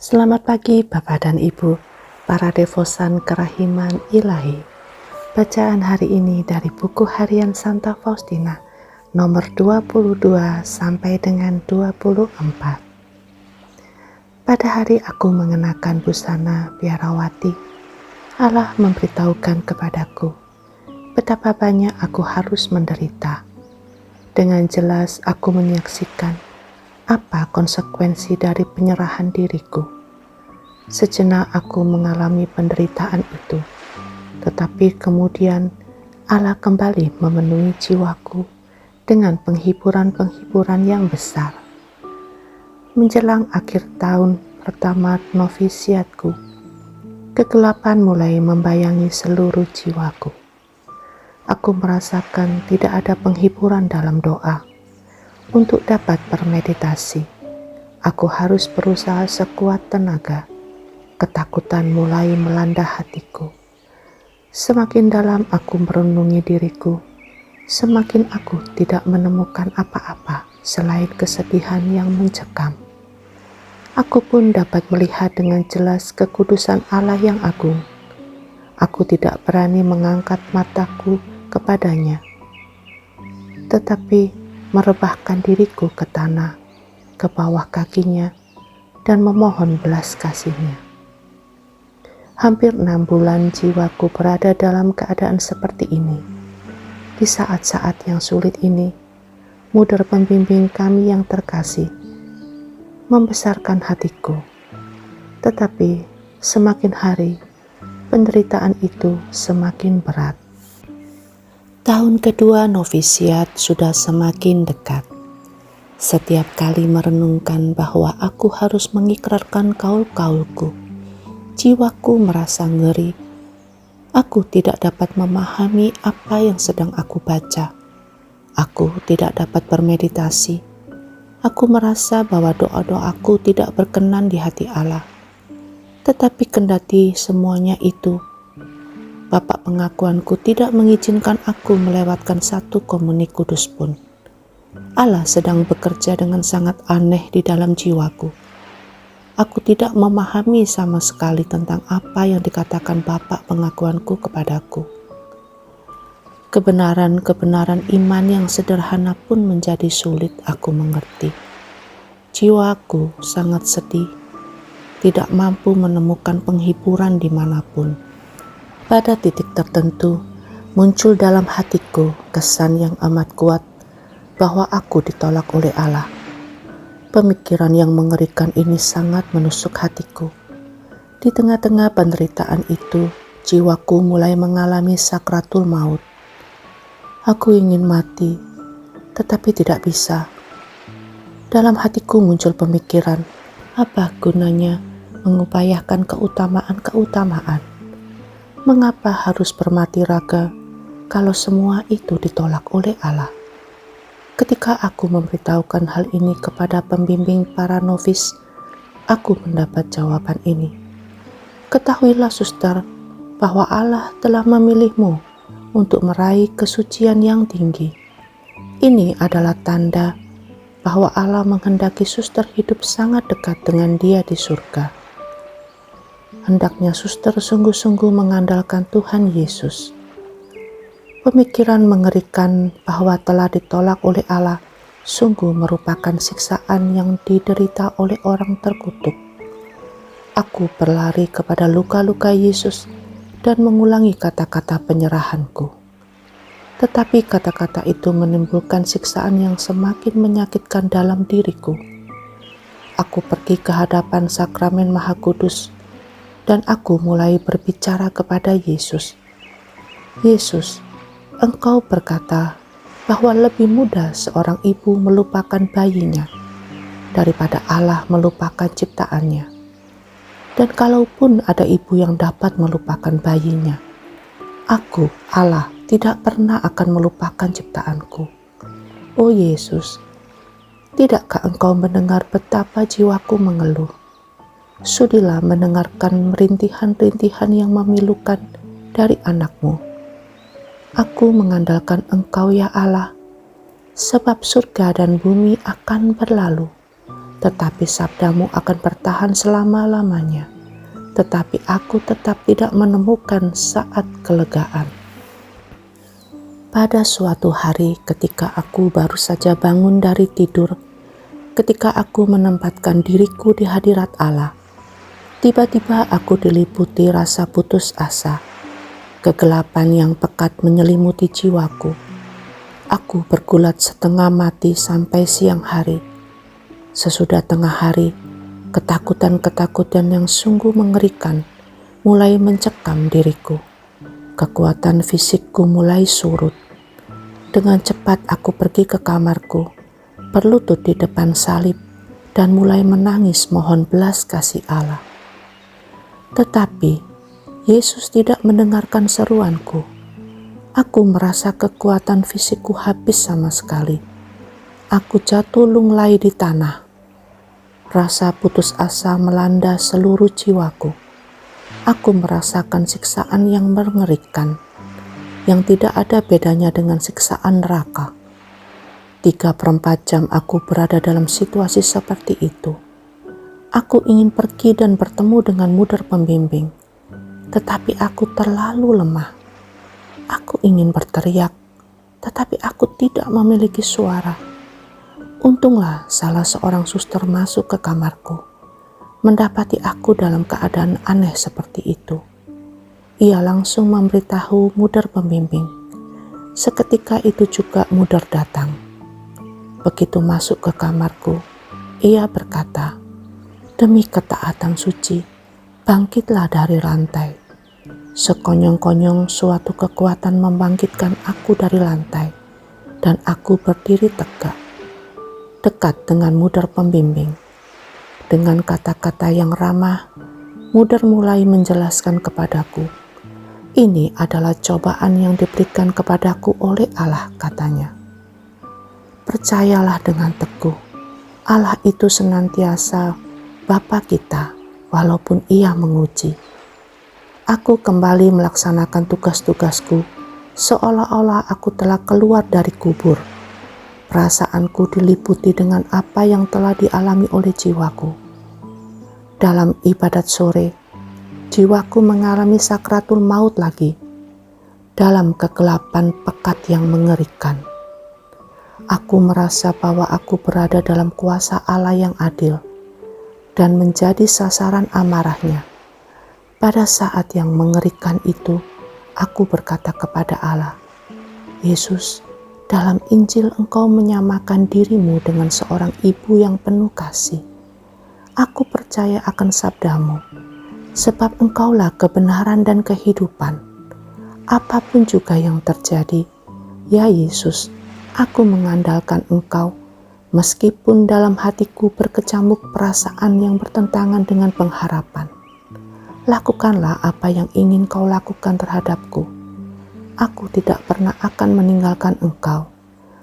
Selamat pagi Bapak dan Ibu, para devosan kerahiman ilahi. Bacaan hari ini dari buku harian Santa Faustina, nomor 22 sampai dengan 24. Pada hari aku mengenakan busana biarawati, Allah memberitahukan kepadaku betapa banyak aku harus menderita. Dengan jelas aku menyaksikan apa konsekuensi dari penyerahan diriku. Sejenak aku mengalami penderitaan itu, tetapi kemudian Allah kembali memenuhi jiwaku dengan penghiburan-penghiburan yang besar. Menjelang akhir tahun pertama novisiatku, kegelapan mulai membayangi seluruh jiwaku. Aku merasakan tidak ada penghiburan dalam doa. Untuk dapat bermeditasi, aku harus berusaha sekuat tenaga. Ketakutan mulai melanda hatiku. Semakin dalam aku merenungi diriku, semakin aku tidak menemukan apa-apa selain kesedihan yang mencekam. Aku pun dapat melihat dengan jelas kekudusan Allah yang agung. Aku tidak berani mengangkat mataku kepadanya, tetapi merebahkan diriku ke tanah, ke bawah kakinya, dan memohon belas kasih-Nya. Hampir 6 bulan jiwaku berada dalam keadaan seperti ini. Di saat-saat yang sulit ini, mudah pembimbing kami yang terkasih membesarkan hatiku. Tetapi semakin hari, penderitaan itu semakin berat. Tahun kedua novisiat sudah semakin dekat. Setiap kali merenungkan bahwa aku harus mengikrarkan kaul-kaulku, jiwaku merasa ngeri. Aku tidak dapat memahami apa yang sedang aku baca. Aku tidak dapat bermeditasi. Aku merasa bahwa doa-doaku tidak berkenan di hati Allah. Tetapi kendati semuanya itu, Bapak pengakuanku tidak mengizinkan aku melewatkan satu komuni kudus pun. Allah sedang bekerja dengan sangat aneh di dalam jiwaku. Aku tidak memahami sama sekali tentang apa yang dikatakan Bapak pengakuanku kepadaku. Kebenaran-kebenaran iman yang sederhana pun menjadi sulit aku mengerti. Jiwaku sangat sedih, tidak mampu menemukan penghiburan dimanapun. Pada titik tertentu, muncul dalam hatiku kesan yang amat kuat bahwa aku ditolak oleh Allah. Pemikiran yang mengerikan ini sangat menusuk hatiku. Di tengah-tengah penderitaan itu, jiwaku mulai mengalami sakratul maut. Aku ingin mati, tetapi tidak bisa. Dalam hatiku muncul pemikiran, apa gunanya mengupayakan keutamaan-keutamaan? Mengapa harus bermati raga kalau semua itu ditolak oleh Allah? Ketika aku memberitahukan hal ini kepada pembimbing para novis, aku mendapat jawaban ini. Ketahuilah suster, bahwa Allah telah memilihmu untuk meraih kesucian yang tinggi. Ini adalah tanda bahwa Allah menghendaki suster hidup sangat dekat dengan Dia di surga. Hendaknya suster sungguh-sungguh mengandalkan Tuhan Yesus. Pemikiran mengerikan bahwa telah ditolak oleh Allah sungguh merupakan siksaan yang diderita oleh orang terkutuk. Aku berlari kepada luka-luka Yesus dan mengulangi kata-kata penyerahanku. Tetapi kata-kata itu menimbulkan siksaan yang semakin menyakitkan dalam diriku. Aku pergi ke hadapan sakramen Maha Kudus dan aku mulai berbicara kepada Yesus. Yesus, Engkau berkata bahwa lebih mudah seorang ibu melupakan bayinya daripada Allah melupakan ciptaannya. Dan kalaupun ada ibu yang dapat melupakan bayinya, aku, Allah, tidak pernah akan melupakan ciptaanku. Oh Yesus, tidakkah Engkau mendengar betapa jiwaku mengeluh? Sudilah mendengarkan rintihan-rintihan yang memilukan dari anak-Mu. Aku mengandalkan Engkau ya Allah, sebab surga dan bumi akan berlalu, tetapi sabdamu akan bertahan selama-lamanya. Tetapi aku tetap tidak menemukan saat kelegaan. Pada suatu hari ketika aku baru saja bangun dari tidur, ketika aku menempatkan diriku di hadirat Allah, tiba-tiba aku diliputi rasa putus asa. Kegelapan yang pekat menyelimuti jiwaku. Aku bergulat setengah mati sampai siang hari. Sesudah tengah hari, ketakutan-ketakutan yang sungguh mengerikan mulai mencekam diriku. Kekuatan fisikku mulai surut. Dengan cepat aku pergi ke kamarku, berlutut di depan salib, dan mulai menangis mohon belas kasih Allah. Tetapi Yesus tidak mendengarkan seruanku. Aku merasa kekuatan fisikku habis sama sekali. Aku jatuh lunglai di tanah. Rasa putus asa melanda seluruh jiwaku. Aku merasakan siksaan yang mengerikan, yang tidak ada bedanya dengan siksaan neraka. 3/4 jam aku berada dalam situasi seperti itu. Aku ingin pergi dan bertemu dengan mudar pembimbing, tetapi aku terlalu lemah. Aku ingin berteriak, tetapi aku tidak memiliki suara. Untunglah salah seorang suster masuk ke kamarku, mendapati aku dalam keadaan aneh seperti itu. Ia langsung memberitahu mudar pembimbing. Seketika itu juga mudar datang. Begitu masuk ke kamarku, ia berkata, "Demi ketaatan suci, bangkitlah dari rantai." Sekonyong-konyong suatu kekuatan membangkitkan aku dari lantai, dan aku berdiri tegak, dekat dengan mudar pembimbing. Dengan kata-kata yang ramah, mudar mulai menjelaskan kepadaku, "Ini adalah cobaan yang diberikan kepadaku oleh Allah," katanya. "Percayalah dengan teguh, Allah itu senantiasa Bapa kita, walaupun Ia menguji." Aku kembali melaksanakan tugas-tugasku, seolah-olah aku telah keluar dari kubur. Perasaanku diliputi dengan apa yang telah dialami oleh jiwaku. Dalam ibadat sore, jiwaku mengalami sakratul maut lagi, dalam kegelapan pekat yang mengerikan. Aku merasa bahwa aku berada dalam kuasa Allah yang adil dan menjadi sasaran amarahnya. Pada saat yang mengerikan itu, aku berkata kepada Allah, "Yesus, dalam Injil Engkau menyamakan dirimu dengan seorang ibu yang penuh kasih. Aku percaya akan sabdamu, sebab Engkaulah kebenaran dan kehidupan. Apapun juga yang terjadi, ya Yesus, aku mengandalkan Engkau, meskipun dalam hatiku berkecamuk perasaan yang bertentangan dengan pengharapan. Lakukanlah apa yang ingin Kau lakukan terhadapku. Aku tidak pernah akan meninggalkan Engkau,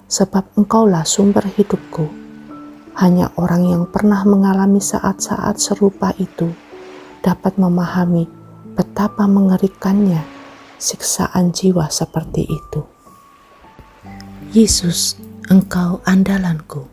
sebab Engkaulah sumber hidupku." Hanya orang yang pernah mengalami saat-saat serupa itu dapat memahami betapa mengerikannya siksaan jiwa seperti itu. Yesus, Engkau andalanku.